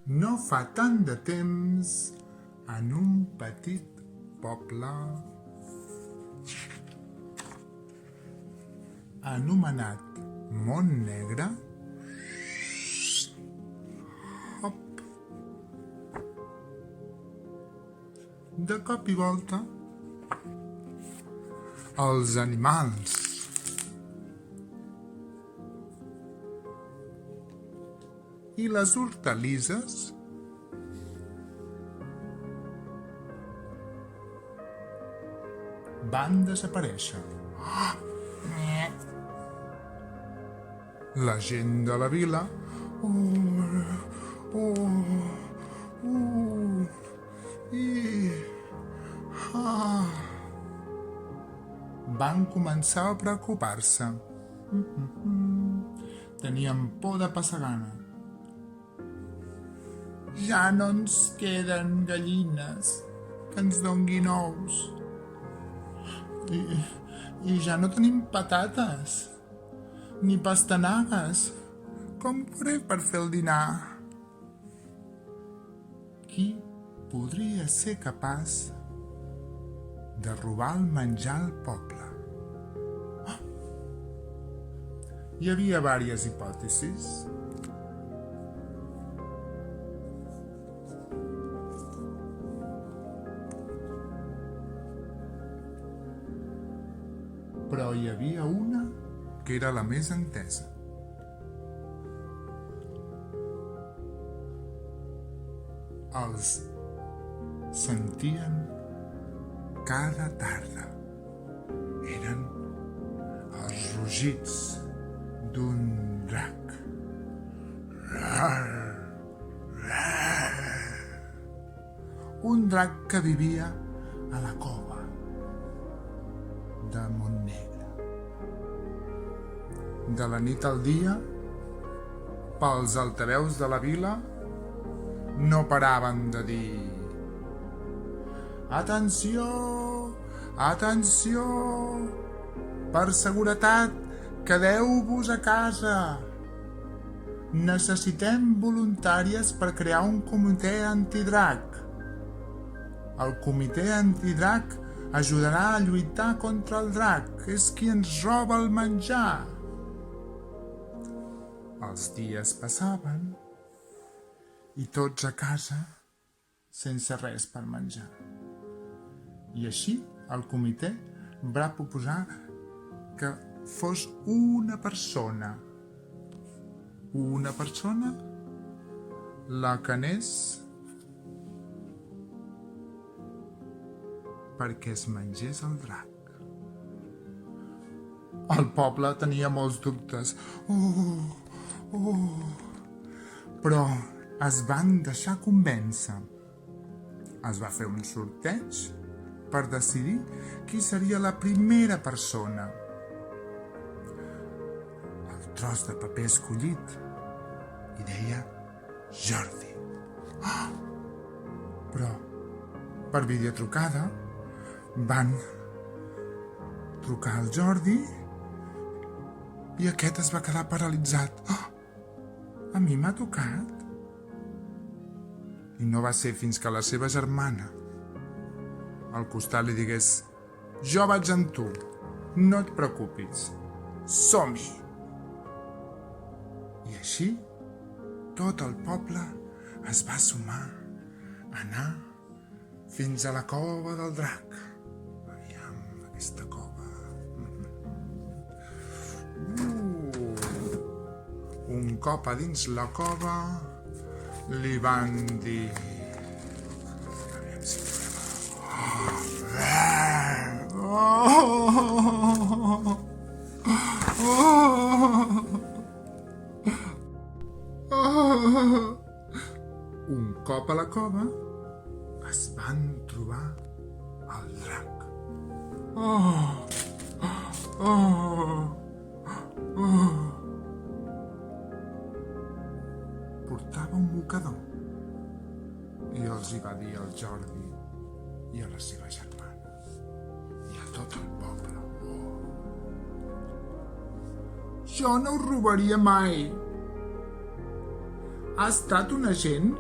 No fa tant de temps, en un petit poble anomenat Montnegre, hop, de cop i volta, els animals i les hortalisses van desaparèixer. La gent de la vila van començar a preocupar-se. Tenien por de passar gana. Ja no ens queden gallines que ens donguin ous. I ja no tenim patates, ni pastanagues. Com faré per fer el dinar? Qui podria ser capaç de robar el menjar al poble? Hi havia diverses hipòtesis. Però hi havia una que era la més entesa. Els sentien cada tarda. Eren els rugits d'un drac. Un drac que vivia a la cova de Montnegre. De la nit al dia, pels altaveus de la vila, no paraven de dir: atenció, atenció, per seguretat, quedeu-vos a casa. Necessitem voluntàries per crear un comitè antidrac. El comitè antidrac ajudarà a lluitar contra el drac, és qui ens roba el menjar. Els dies passaven i tots a casa sense res per menjar. I així el comitè va proposar que fos una persona la que anés perquè es mengés el drac. El poble tenia molts dubtes. Però es van deixar convèncer. Es va fer un sorteig per decidir qui seria la primera persona. El tros de paper escollit hi deia Jordi. Però per videotrucada van trucar al Jordi i aquest es va quedar paralitzat. A mi m'ha tocat? I no va ser fins que la seva germana al costat li digués: jo vaig amb tu, no et preocupis, som-hi. I així tot el poble es va sumar a anar fins a la cova del drac. Aviam, aquesta cova. Un cop a dins la cova li van dir: aviam si un cop a la cova es van trobar el drac. Portava un mocador i els hi va dir al Jordi i a la seva germana i a tot el poble: jo no ho robaria mai. Ha estat un agent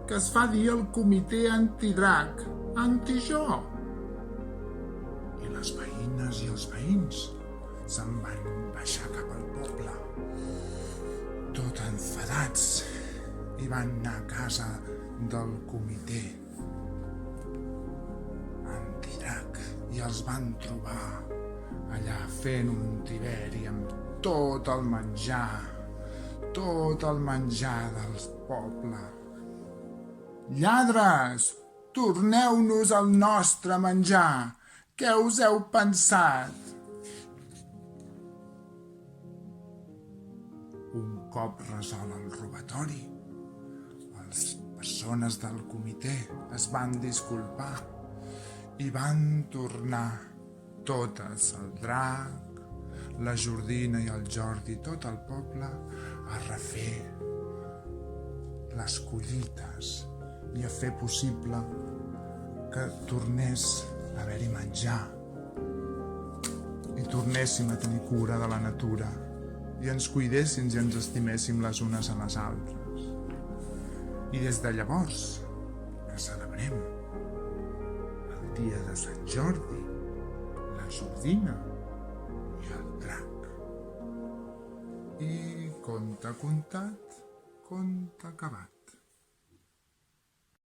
que es fa dir el comitè antidrac, anti-jo. I les veïnes i els veïns se'n van baixar cap al poble, tot enfadats, i van anar a casa del comitè antidrac i els van trobar allà fent un tiberi amb tot el menjar del poble. Lladres, torneu-nos el nostre menjar. Què us heu pensat? Un cop resolt el robatori, les persones del comitè es van disculpar i van tornar totes, el Drac, la Jordina i el Jordi, tot el poble, a refer les collites i a fer possible que tornés a haver-hi menjar i tornéssim a tenir cura de la natura i ens cuidéssim i ens estiméssim les unes a les altres. I des de llavors que celebrem el dia de Sant Jordi, la Jordina i el Drac. I conte contat, conte acabat.